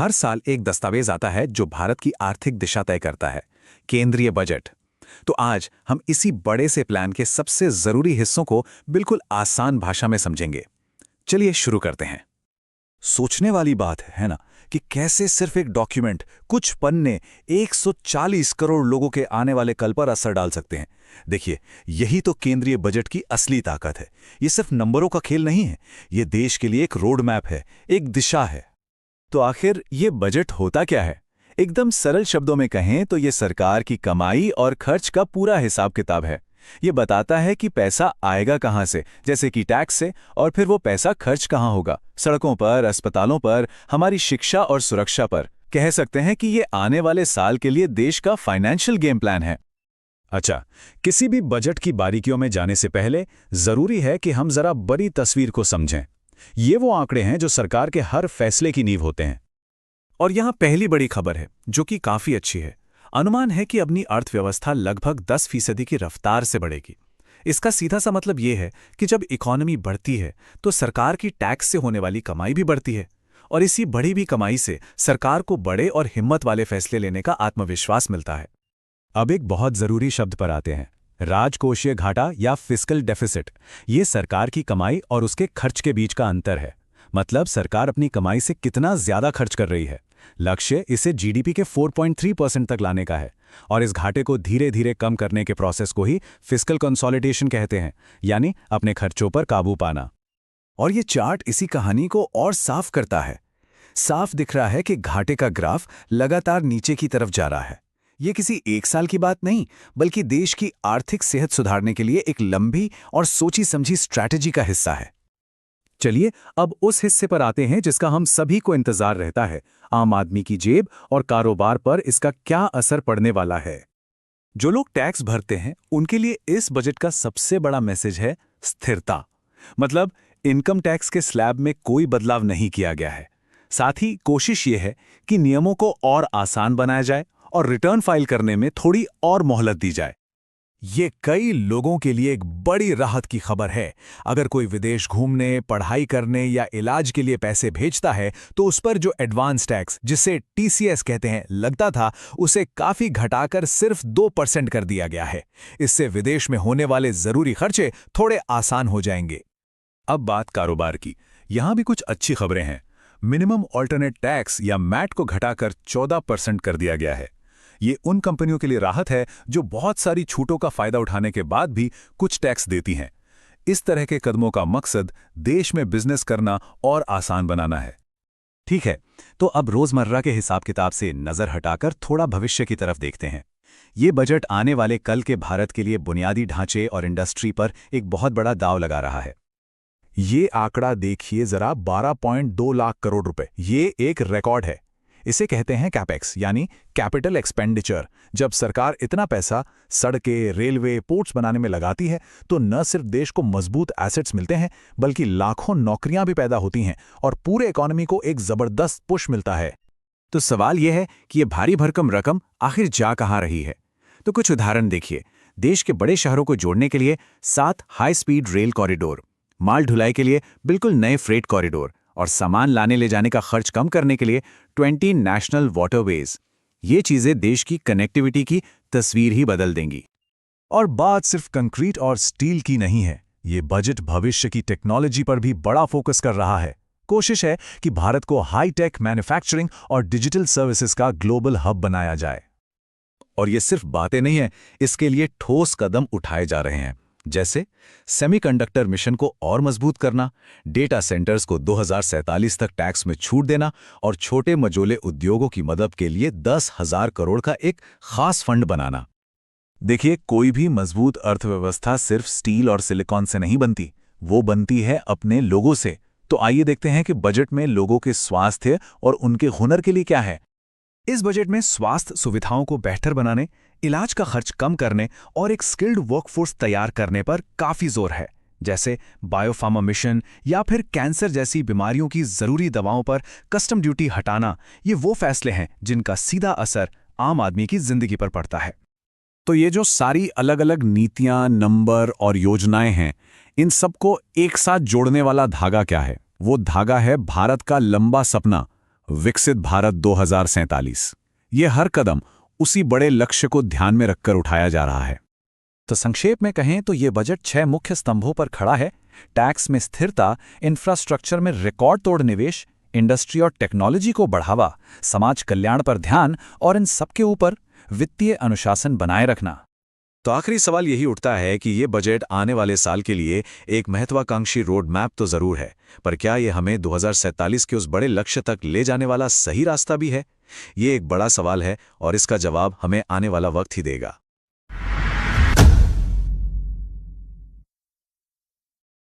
हर साल एक दस्तावेज आता है जो भारत की आर्थिक दिशा तय करता है, केंद्रीय बजट। तो आज हम इसी बड़े से प्लान के सबसे जरूरी हिस्सों को बिल्कुल आसान भाषा में समझेंगे। चलिए शुरू करते हैं। सोचने वाली बात है ना, कि कैसे सिर्फ एक डॉक्यूमेंट, कुछ पन्ने 140 करोड़ लोगों के आने वाले कल पर असर डाल सकते हैं। देखिए, यही तो केंद्रीय बजट की असली ताकत है। ये सिर्फ नंबरों का खेल नहीं है, ये देश के लिए एक रोड मैप है, एक दिशा है। तो आखिर ये बजट होता क्या है? एकदम सरल शब्दों में कहें तो ये सरकार की कमाई और खर्च का पूरा हिसाब किताब है। ये बताता है कि पैसा आएगा कहां से, जैसे कि टैक्स से, और फिर वो पैसा खर्च कहां होगा, सड़कों पर, अस्पतालों पर, हमारी शिक्षा और सुरक्षा पर। कह सकते हैं कि ये आने वाले साल के लिए देश का फाइनेंशियल गेम प्लान है। अच्छा, किसी भी बजट की बारीकियों में जाने से पहले जरूरी है कि हम जरा बड़ी तस्वीर को समझें। ये वो आंकड़े हैं जो सरकार के हर फैसले की नींव होते हैं। और यहां पहली बड़ी खबर है, जो कि काफी अच्छी है। अनुमान है कि अपनी अर्थव्यवस्था लगभग 10% की रफ्तार से बढ़ेगी। इसका सीधा सा मतलब यह है कि जब इकोनॉमी बढ़ती है तो सरकार की टैक्स से होने वाली कमाई भी बढ़ती है, और इसी बढ़ी हुई कमाई से सरकार को बड़े और हिम्मत वाले फैसले लेने का आत्मविश्वास मिलता है। अब एक बहुत जरूरी शब्द पर आते हैं, राजकोषीय घाटा या फिस्कल डेफिसिट। ये सरकार की कमाई और उसके खर्च के बीच का अंतर है। मतलब सरकार अपनी कमाई से कितना ज्यादा खर्च कर रही है। लक्ष्य इसे जीडीपी के 4.3% तक लाने का है, और इस घाटे को धीरे धीरे कम करने के प्रोसेस को ही फिस्कल कंसोलिडेशन कहते हैं, यानी अपने खर्चों पर काबू पाना। और ये चार्ट इसी कहानी को और साफ करता है। साफ दिख रहा है कि घाटे का ग्राफ लगातार नीचे की तरफ जा रहा है। ये किसी एक साल की बात नहीं, बल्कि देश की आर्थिक सेहत सुधारने के लिए एक लंबी और सोची समझी स्ट्रैटेजी का हिस्सा है। चलिए अब उस हिस्से पर आते हैं जिसका हम सभी को इंतजार रहता है, आम आदमी की जेब और कारोबार पर इसका क्या असर पड़ने वाला है। जो लोग टैक्स भरते हैं उनके लिए इस बजट का सबसे बड़ा मैसेज है स्थिरता। मतलब इनकम टैक्स के स्लैब में कोई बदलाव नहीं किया गया है। साथ ही कोशिश ये है कि नियमों को और आसान बनाया जाए और रिटर्न फाइल करने में थोड़ी और मोहलत दी जाए। ये कई लोगों के लिए एक बड़ी राहत की खबर है। अगर कोई विदेश घूमने, पढ़ाई करने या इलाज के लिए पैसे भेजता है तो उस पर जो एडवांस टैक्स, जिसे टीसीएस कहते हैं, लगता था, उसे काफी घटाकर सिर्फ 2% कर दिया गया है। इससे विदेश में होने वाले जरूरी खर्चे थोड़े आसान हो जाएंगे। अब बात कारोबार की। यहां भी कुछ अच्छी खबरें हैं। मिनिमम ऑल्टरनेट टैक्स या मैट को घटाकर 14% कर दिया गया है। ये उन कंपनियों के लिए राहत है जो बहुत सारी छूटों का फायदा उठाने के बाद भी कुछ टैक्स देती हैं। इस तरह के कदमों का मकसद देश में बिजनेस करना और आसान बनाना है। ठीक है, तो अब रोजमर्रा के हिसाब किताब से नजर हटाकर थोड़ा भविष्य की तरफ देखते हैं। ये बजट आने वाले कल के भारत के लिए बुनियादी ढांचे और इंडस्ट्री पर एक बहुत बड़ा दांव लगा रहा है। ये आंकड़ा देखिए जरा, 12.2 लाख करोड़ रुपए। ये एक रिकॉर्ड है। इसे कहते हैं कैपेक्स, यानी कैपिटल एक्सपेंडिचर। जब सरकार इतना पैसा सड़कें, रेलवे, पोर्ट्स बनाने में लगाती है तो न सिर्फ देश को मजबूत एसेट्स मिलते हैं, बल्कि लाखों नौकरियां भी पैदा होती हैं और पूरे इकोनॉमी को एक जबरदस्त पुश मिलता है। तो सवाल यह है कि ये भारी भरकम रकम आखिर जा कहां रही है। तो कुछ उदाहरण देखिए। देश के बड़े शहरों को जोड़ने के लिए 7 हाई स्पीड रेल कॉरिडोर, माल ढुलाई के लिए बिल्कुल नए फ्रेट कॉरिडोर, और सामान लाने ले जाने का खर्च कम करने के लिए 20 नेशनल वाटरवेज। ये चीजें देश की कनेक्टिविटी की तस्वीर ही बदल देंगी। और बात सिर्फ कंक्रीट और स्टील की नहीं है। ये बजट भविष्य की टेक्नोलॉजी पर भी बड़ा फोकस कर रहा है। कोशिश है कि भारत को हाई-टेक मैन्युफैक्चरिंग और डिजिटल सर्विसेज का ग्लोबल हब बनाया जाए। और ये सिर्फ बातें नहीं है, इसके लिए ठोस कदम उठाए जा रहे हैं। जैसे सेमीकंडक्टर मिशन को और मजबूत करना, डेटा सेंटर्स को 2047 तक टैक्स में छूट देना, और छोटे मझोले उद्योगों की मदद के लिए 10,000 करोड़ का एक खास फंड बनाना। देखिए, कोई भी मजबूत अर्थव्यवस्था सिर्फ स्टील और सिलिकॉन से नहीं बनती, वो बनती है अपने लोगों से। तो आइए देखते हैं कि बजट में लोगों के स्वास्थ्य और उनके हुनर के लिए क्या है। इस बजट में स्वास्थ्य सुविधाओं को बेहतर बनाने, इलाज का खर्च कम करने और एक स्किल्ड वर्कफोर्स तैयार करने पर काफी जोर है। जैसे बायोफार्मा मिशन या फिर कैंसर जैसी बीमारियों की जरूरी दवाओं पर कस्टम ड्यूटी हटाना। ये वो फैसले हैं जिनका सीधा असर आम आदमी की जिंदगी पर पड़ता है। तो ये जो सारी अलग अलग नीतियां, नंबर और योजनाएं हैं, इन सबको एक साथ जोड़ने वाला धागा क्या है? वो धागा है भारत का लंबा सपना, विकसित भारत 2047। ये हर कदम उसी बड़े लक्ष्य को ध्यान में रखकर उठाया जा रहा है। तो संक्षेप में कहें तो ये बजट 6 मुख्य स्तंभों पर खड़ा है। टैक्स में स्थिरता, इंफ्रास्ट्रक्चर में रिकॉर्ड तोड़ निवेश, इंडस्ट्री और टेक्नोलॉजी को बढ़ावा, समाज कल्याण पर ध्यान और इन सबके ऊपर वित्तीय अनुशासन बनाए रखना। तो आखिरी सवाल यही उठता है कि ये बजट आने वाले साल के लिए एक महत्वाकांक्षी रोड मैप तो जरूर है, पर क्या ये हमें 2047 के उस बड़े लक्ष्य तक ले जाने वाला सही रास्ता भी है? ये एक बड़ा सवाल है और इसका जवाब हमें आने वाला वक्त ही देगा।